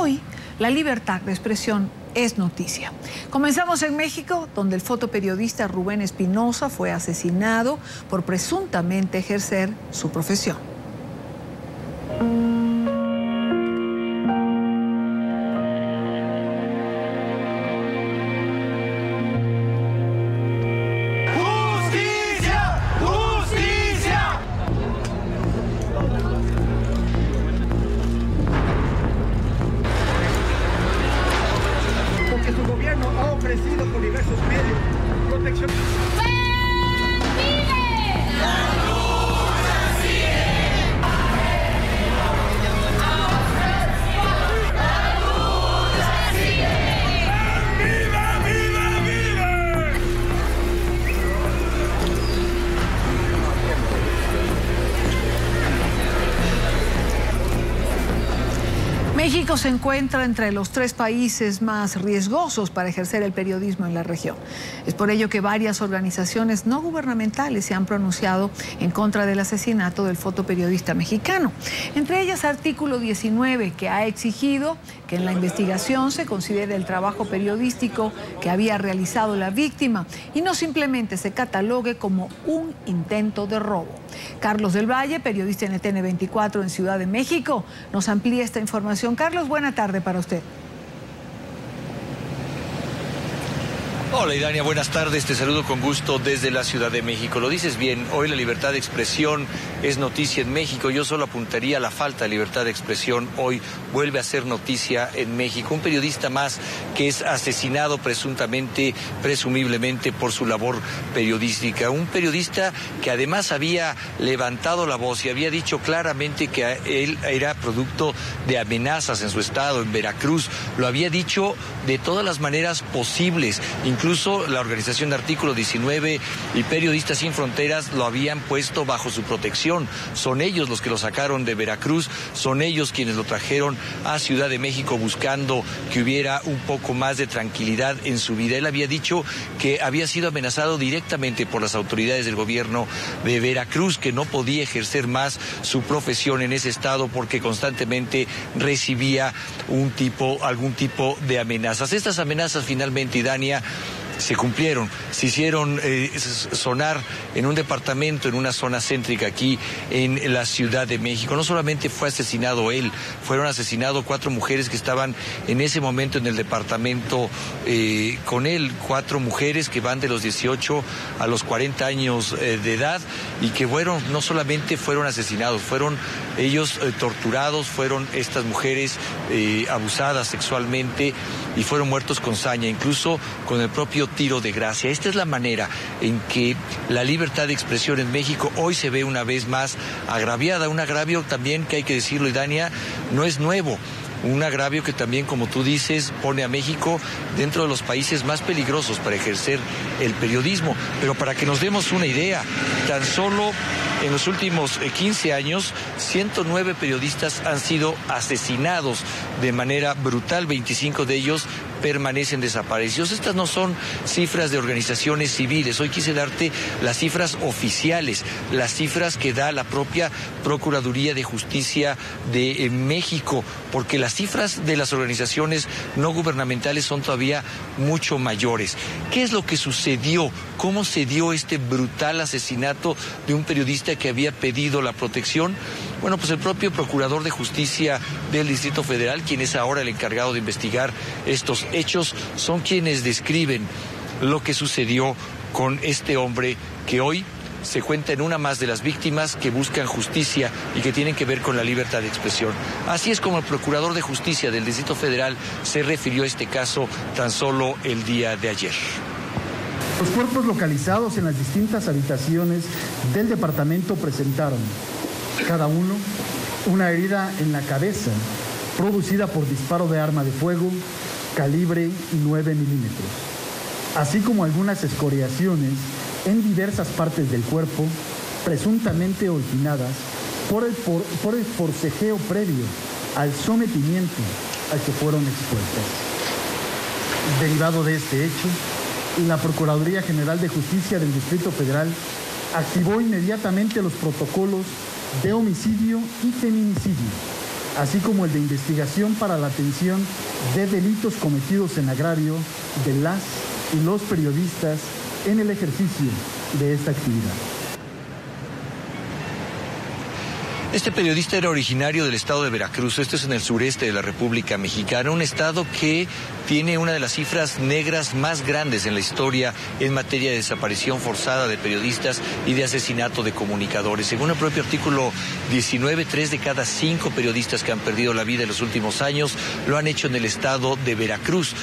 Hoy, la libertad de expresión es noticia. Comenzamos en México, donde el fotoperiodista Rubén Espinosa fue asesinado por presuntamente ejercer su profesión. Que su gobierno ha ofrecido por diversos medios protección. México se encuentra entre los 3 países más riesgosos para ejercer el periodismo en la región. Es por ello que varias organizaciones no gubernamentales se han pronunciado en contra del asesinato del fotoperiodista mexicano. Entre ellas, Artículo 19, que ha exigido que en la investigación se considere el trabajo periodístico que había realizado la víctima y no simplemente se catalogue como un intento de robo. Carlos del Valle, periodista en NTN 24 en Ciudad de México, nos amplía esta información. Carlos, buena tarde para usted. Hola Idania, buenas tardes, te saludo con gusto desde la Ciudad de México. Lo dices bien, hoy la libertad de expresión es noticia en México. Yo solo apuntaría a la falta de libertad de expresión. Hoy vuelve a ser noticia en México. Un periodista más que es asesinado presumiblemente por su labor periodística. Un periodista que además había levantado la voz y había dicho claramente que él era producto de amenazas en su estado, en Veracruz. Lo había dicho de todas las maneras posibles. Incluso la organización de Artículo 19 y Periodistas Sin Fronteras lo habían puesto bajo su protección. Son ellos los que lo sacaron de Veracruz, son ellos quienes lo trajeron a Ciudad de México buscando que hubiera un poco más de tranquilidad en su vida. Él había dicho que había sido amenazado directamente por las autoridades del gobierno de Veracruz, que no podía ejercer más su profesión en ese estado porque constantemente recibía algún tipo de amenazas. Estas amenazas finalmente, Idania, se cumplieron, se hicieron sonar en un departamento, en una zona céntrica aquí en la Ciudad de México. No solamente fue asesinado él, fueron asesinados 4 mujeres que estaban en ese momento en el departamento con él, 4 mujeres que van de los 18 a los 40 años de edad y que no solamente fueron asesinados, fueron ellos torturados, fueron estas mujeres abusadas sexualmente y fueron muertos con saña, incluso con el propio tiro de gracia. Esta es la manera en que la libertad de expresión en México hoy se ve una vez más agraviada. Un agravio también que hay que decirlo, Idania, no es nuevo. Un agravio que también, como tú dices, pone a México dentro de los países más peligrosos para ejercer el periodismo. Pero para que nos demos una idea, tan solo en los últimos 15 años, 109 periodistas han sido asesinados de manera brutal, 25 de ellos permanecen desaparecidos. Estas no son cifras de organizaciones civiles. Hoy quise darte las cifras oficiales, las cifras que da la propia Procuraduría de Justicia de México, porque las cifras de las organizaciones no gubernamentales son todavía mucho mayores. ¿Qué es lo que sucedió? ¿Cómo se dio este brutal asesinato de un periodista que había pedido la protección? Bueno, pues el propio Procurador de Justicia del Distrito Federal, quien es ahora el encargado de investigar estos hechos, son quienes describen lo que sucedió con este hombre que hoy se cuenta en una más de las víctimas que buscan justicia y que tienen que ver con la libertad de expresión. Así es como el Procurador de Justicia del Distrito Federal se refirió a este caso tan solo el día de ayer. Los cuerpos localizados en las distintas habitaciones del departamento presentaron, cada uno, una herida en la cabeza producida por disparo de arma de fuego calibre 9 milímetros, así como algunas escoriaciones en diversas partes del cuerpo, presuntamente originadas por el forcejeo previo al sometimiento al que fueron expuestas. Derivado de este hecho, la Procuraduría General de Justicia del Distrito Federal activó inmediatamente los protocolos de homicidio y feminicidio, así como el de investigación para la atención de delitos cometidos en agravio de las y los periodistas en el ejercicio de esta actividad. Este periodista era originario del estado de Veracruz, esto es en el sureste de la República Mexicana, un estado que tiene una de las cifras negras más grandes en la historia en materia de desaparición forzada de periodistas y de asesinato de comunicadores. Según el propio artículo 19, 3 de cada 5 periodistas que han perdido la vida en los últimos años lo han hecho en el estado de Veracruz.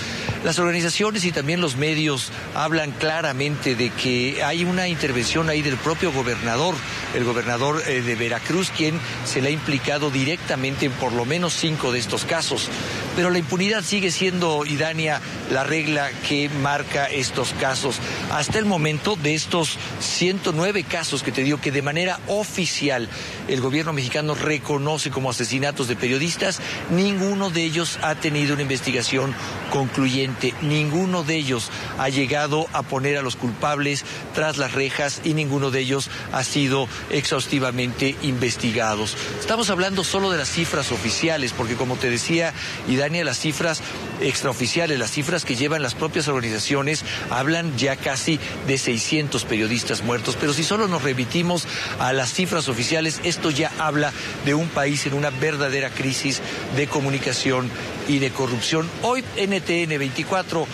Las organizaciones y también los medios hablan claramente de que hay una intervención ahí del propio gobernador, el gobernador de Veracruz, quien se le ha implicado directamente en por lo menos 5 de estos casos. Pero la impunidad sigue siendo, Idania, la regla que marca estos casos. Hasta el momento, de estos 109 casos que te digo que de manera oficial el gobierno mexicano reconoce como asesinatos de periodistas, ninguno de ellos ha tenido una investigación concluyente, ninguno de ellos ha llegado a poner a los culpables tras las rejas y ninguno de ellos ha sido exhaustivamente investigado. Estamos hablando solo de las cifras oficiales, porque como te decía, Idania, las cifras extraoficiales, las cifras que llevan las propias organizaciones, hablan ya casi de 600 periodistas muertos. Pero si solo nos remitimos a las cifras oficiales, esto ya habla de un país en una verdadera crisis de comunicación y de corrupción. Hoy NTN 24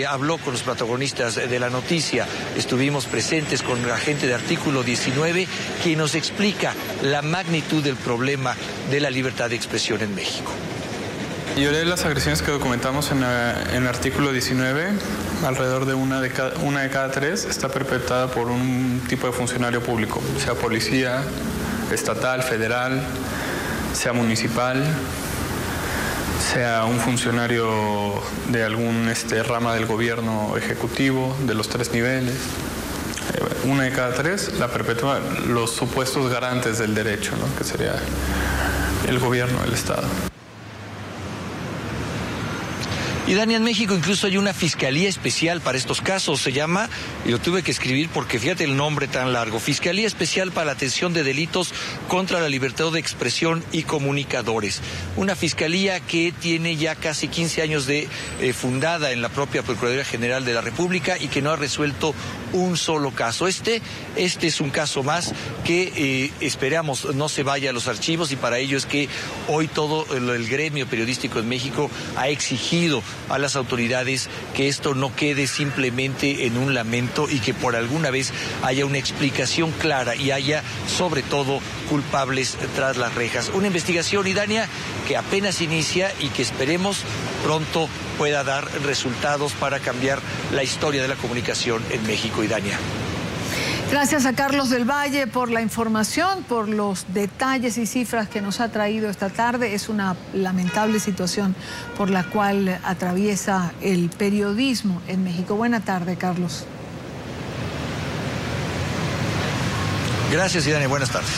habló con los protagonistas de la noticia. Estuvimos presentes con la gente de artículo 19, que nos explica la magnitud del problema de la libertad de expresión en México. Yo de las agresiones que documentamos en el artículo 19, alrededor de una de cada 3 está perpetrada por un tipo de funcionario público, sea policía, estatal, federal, sea municipal, sea un funcionario de algún rama del gobierno ejecutivo, de los 3 niveles. Una de cada 3 la perpetúa los supuestos garantes del derecho, ¿no? Que sería el gobierno, el Estado. Y Dani, en México incluso hay una fiscalía especial para estos casos, se llama, y lo tuve que escribir porque fíjate el nombre tan largo, Fiscalía Especial para la Atención de Delitos contra la Libertad de Expresión y Comunicadores. Una fiscalía que tiene ya casi 15 años de fundada en la propia Procuraduría General de la República y que no ha resuelto un solo caso. Este es un caso más que esperamos no se vaya a los archivos, y para ello es que hoy todo el gremio periodístico en México ha exigido a las autoridades que esto no quede simplemente en un lamento y que por alguna vez haya una explicación clara y haya sobre todo culpables tras las rejas. Una investigación, Idania, que apenas inicia y que esperemos pronto pueda dar resultados para cambiar la historia de la comunicación en México, Idania. Gracias a Carlos del Valle por la información, por los detalles y cifras que nos ha traído esta tarde. Es una lamentable situación por la cual atraviesa el periodismo en México. Buena tarde, Carlos. Gracias, Idania. Buenas tardes.